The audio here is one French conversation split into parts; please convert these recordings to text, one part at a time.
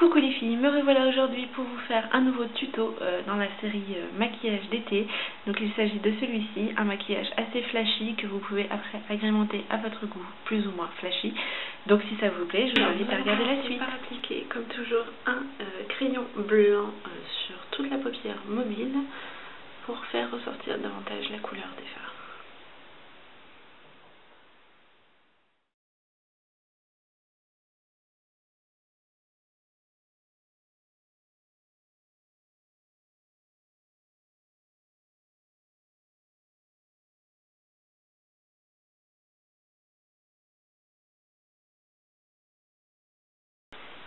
Coucou les filles, me revoilà aujourd'hui pour vous faire un nouveau tuto dans la série maquillage d'été. Donc il s'agit de celui-ci, un maquillage assez flashy que vous pouvez après agrémenter à votre goût, plus ou moins flashy. Donc si ça vous plaît, je vous invite à regarder la suite. On va appliquer comme toujours un crayon blanc sur toute la paupière mobile pour faire ressortir davantage la couleur des fards.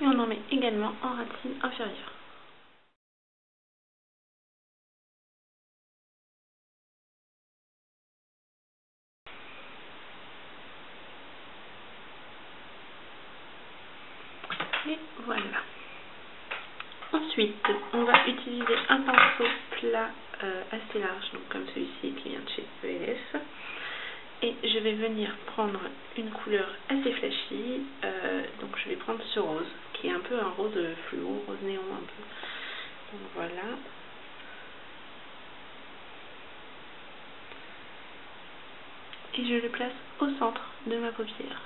Et on en met également en ratine inférieure. Et voilà. Ensuite, on va utiliser un pinceau plat assez large, donc comme celui-ci qui vient de chez ELF. Et je vais venir prendre une couleur assez flashy, donc je vais prendre ce rose, qui est un peu un rose fluo, rose néon un peu. Donc voilà. Et je le place au centre de ma paupière.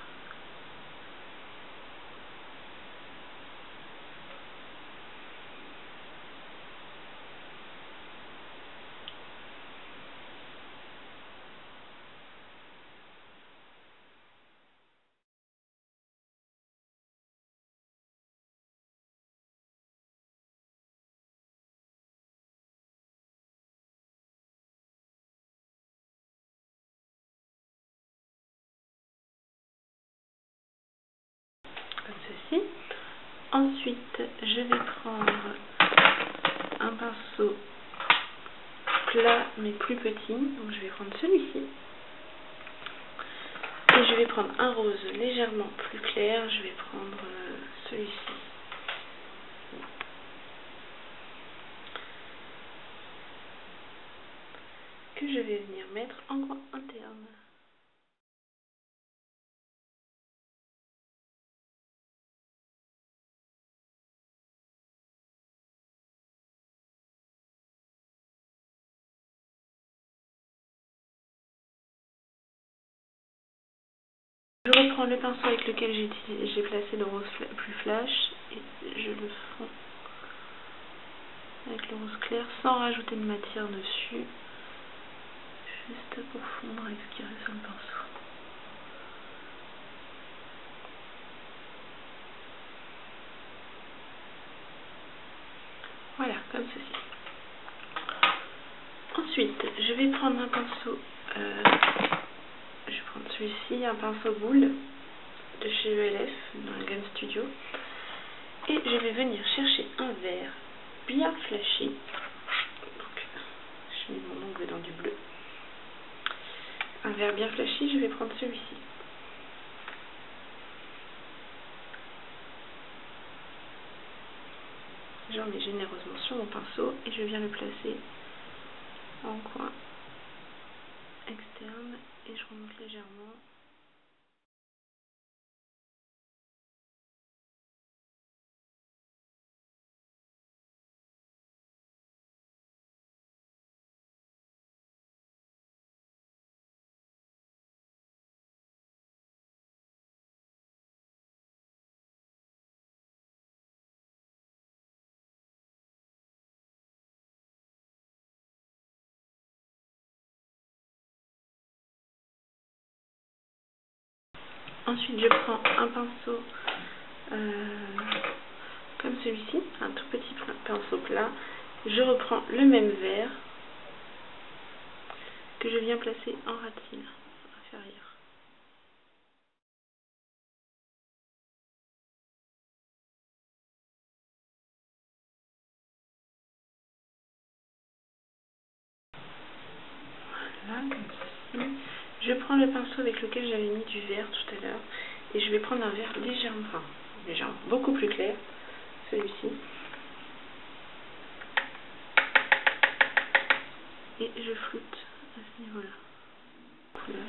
Comme ceci. Ensuite, je vais prendre un pinceau plat mais plus petit, donc je vais prendre celui-ci. Et je vais prendre un rose légèrement plus clair, je vais prendre celui-ci. Que je vais venir mettre en coin interne. Je reprends le pinceau avec lequel j'ai placé le rose plus flash et je le fonds avec le rose clair sans rajouter de matière dessus, juste pour fondre et ce qui reste sur le pinceau. Voilà, comme ceci. Ensuite, je vais prendre un pinceau, je vais prendre celui-ci, un pinceau boule de chez ELF, dans le Gun Studio. Et je vais venir chercher un vert bien flashy. Donc, je mets mon ongle dans du bleu. Un vert bien flashy, je vais prendre celui-ci. J'en mets généreusement sur mon pinceau et je viens le placer en coin externe et je remonte légèrement. Ensuite, je prends un pinceau comme celui-ci, un tout petit pinceau plat. Je reprends le même vert que je viens placer en ratine inférieure. Voilà, comme ceci. Je prends le pinceau avec lequel j'avais mis du vert tout à l'heure et je vais prendre un vert légèrement, beaucoup plus clair, celui-ci. Et je floute à ce niveau-là. Couleur.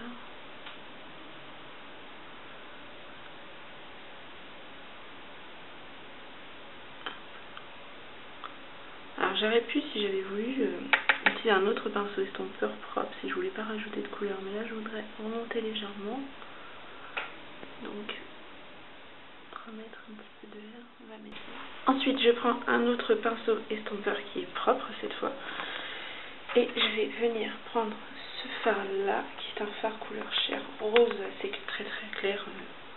j'aurais pu, si j'avais voulu, utiliser un autre pinceau estompeur propre si je voulais pas rajouter de couleur, mais là je voudrais remonter légèrement. Donc remettre un petit peu de vert, on va mettre là. Ensuite je prends un autre pinceau estompeur qui est propre cette fois et je vais venir prendre ce fard là qui est un fard couleur chair rose, c'est très clair,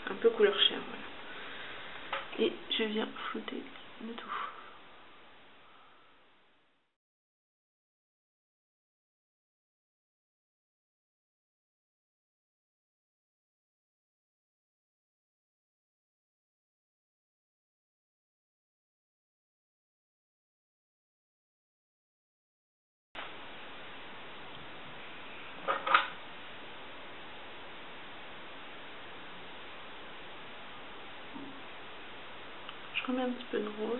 un peu couleur chair, voilà. Et je viens flouter le tout. Je remets un petit peu de rose.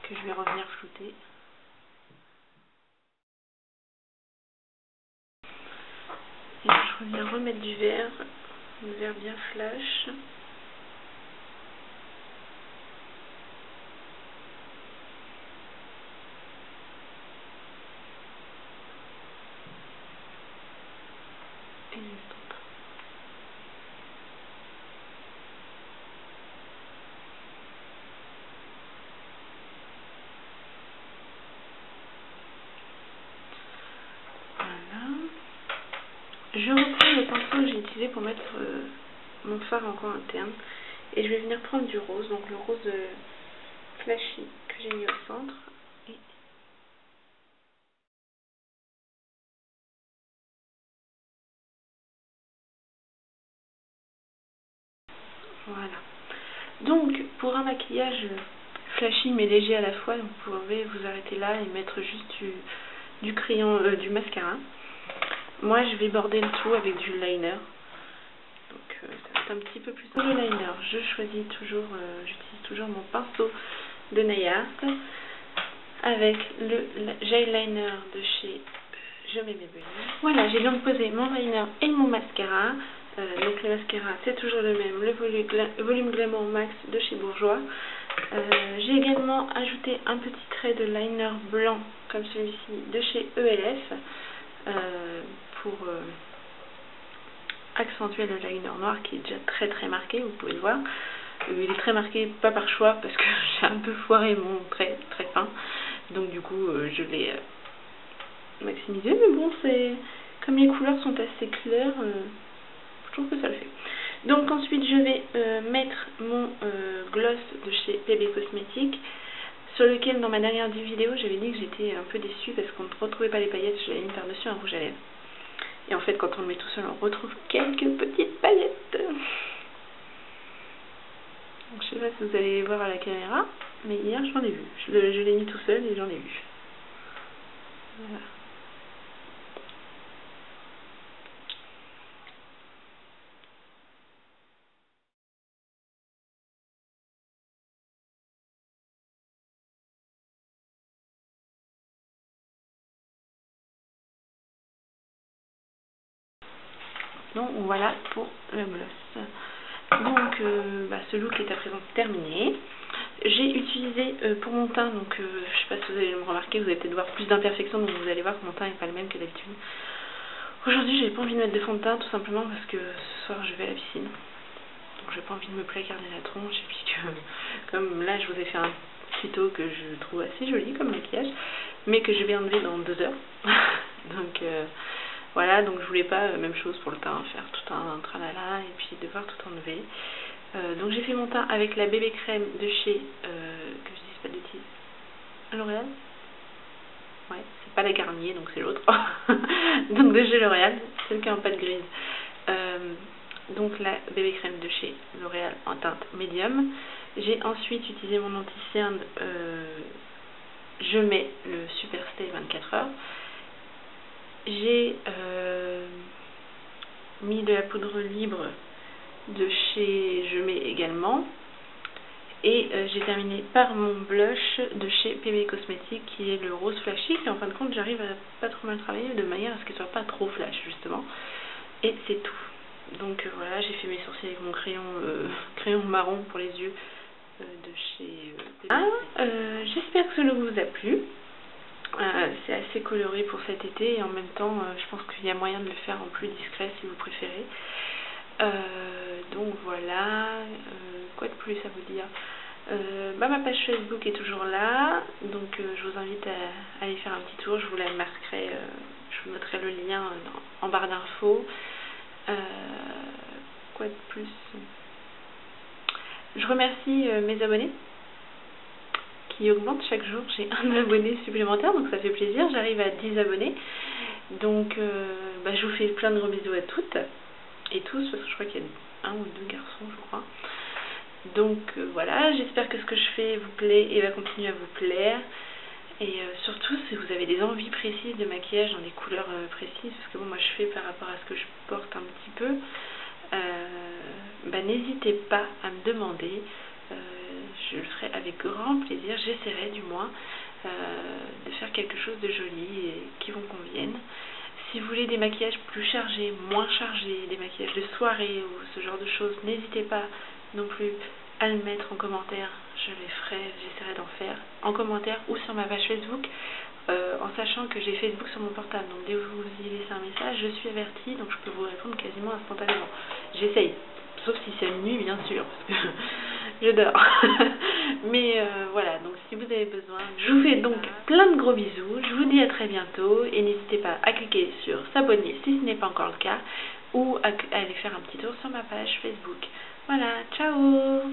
Que je vais revenir flouter. Et je reviens remettre du vert bien flash. Et l'estompe. Voilà. Je reprends le pinceau que j'ai utilisé pour mettre mon fard en coin interne. Et je vais venir prendre du rose, donc le rose flashy que j'ai mis au centre. Et voilà. Donc pour un maquillage flashy mais léger à la fois, vous pouvez vous arrêter là et mettre juste du crayon, du mascara. Moi je vais border le tout avec du liner. Donc ça va être un petit peu plus simple. Le liner, j'utilise toujours mon pinceau de nail art avec le gel liner de chez Je mets mes Maybelline. Voilà, j'ai donc posé mon liner et mon mascara. Donc le mascara c'est toujours le même, le volume Glamour Max de chez Bourjois. J'ai également ajouté un petit trait de liner blanc comme celui-ci de chez ELF pour accentuer le liner noir qui est déjà très marqué, vous pouvez le voir. Il est très marqué, pas par choix, parce que j'ai un peu foiré mon trait très fin. Donc du coup, je l'ai maximisé. Mais bon, c'est comme les couleurs sont assez claires, je trouve que ça le fait. Donc ensuite, je vais mettre mon gloss de chez PB Cosmetics, sur lequel, dans ma dernière vidéo, j'avais dit que j'étais un peu déçue parce qu'on ne retrouvait pas les paillettes. Je l'avais mis par-dessus un rouge à lèvres. Et en fait, quand on le met tout seul, on retrouve quelques petites paillettes. Donc, je sais pas si vous allez voir à la caméra, mais hier, j'en ai vu. Je l'ai mis tout seul et j'en ai vu. Voilà. Donc, voilà pour le gloss. Donc, ce look est à présent terminé. J'ai utilisé pour mon teint, donc je sais pas si vous allez me remarquer, vous allez peut-être voir plus d'imperfections, donc vous allez voir que mon teint n'est pas le même que d'habitude. Aujourd'hui, j'ai pas envie de mettre de fond de teint, tout simplement parce que ce soir, je vais à la piscine. Donc, j'ai pas envie de me placarder la tronche, et puis que, comme là, je vous ai fait un tuto que je trouve assez joli comme maquillage, mais que je vais enlever dans 2 heures. Donc, voilà, donc je voulais pas, même chose pour le teint, faire tout un tralala et puis devoir tout enlever. Donc j'ai fait mon teint avec la bébé crème de chez, que je dise pas de bêtises, L'Oréal. Ouais, c'est pas la Garnier, donc c'est l'autre. Donc de chez L'Oréal, celle qui est en pâte grise. Donc la bébé crème de chez L'Oréal en teinte médium. J'ai ensuite utilisé mon anti-cerne, je mets le Super Stay 24 heures. J'ai mis de la poudre libre de chez Je mets également. Et j'ai terminé par mon blush de chez PB Cosmetics qui est le rose flashy. Et en fin de compte, j'arrive à pas trop mal travailler de manière à ce qu'il soit pas trop flash justement. Et c'est tout. Voilà, j'ai fait mes sourcils avec mon crayon marron pour les yeux de chez j'espère que ce look vous a plu. C'est assez coloré pour cet été et en même temps je pense qu'il y a moyen de le faire en plus discret si vous préférez. Donc voilà, quoi de plus à vous dire? Ma page Facebook est toujours là, donc je vous invite à aller faire un petit tour. Je vous la marquerai, je vous mettrai le lien en barre d'infos. Quoi de plus? Je remercie mes abonnés qui augmentent chaque jour. J'ai un abonné supplémentaire, donc ça fait plaisir. J'arrive à 10 abonnés. Donc je vous fais plein de gros bisous à toutes et tous, parce que je crois qu'il y a un ou deux garçons, je crois. Donc voilà, j'espère que ce que je fais vous plaît et va continuer à vous plaire. Et surtout, si vous avez des envies précises de maquillage dans des couleurs précises, parce que bon, moi je fais par rapport à ce que je porte un petit peu, n'hésitez pas à me demander. Je le ferai avec grand plaisir, j'essaierai du moins de faire quelque chose de joli et qui vous convienne. Si vous voulez des maquillages plus chargés, moins chargés, des maquillages de soirée ou ce genre de choses, n'hésitez pas non plus à le mettre en commentaire. Je les ferai, j'essaierai d'en faire en commentaire ou sur ma page Facebook, en sachant que j'ai Facebook sur mon portable. Donc dès que vous y laissez un message, je suis avertie, donc je peux vous répondre quasiment instantanément. J'essaye, sauf si c'est minuit bien sûr, parce que je dors. Mais voilà, donc si vous avez besoin, je vous fais donc plein de gros bisous. Je vous dis à très bientôt et n'hésitez pas à cliquer sur s'abonner si ce n'est pas encore le cas ou à aller faire un petit tour sur ma page Facebook. Voilà, ciao!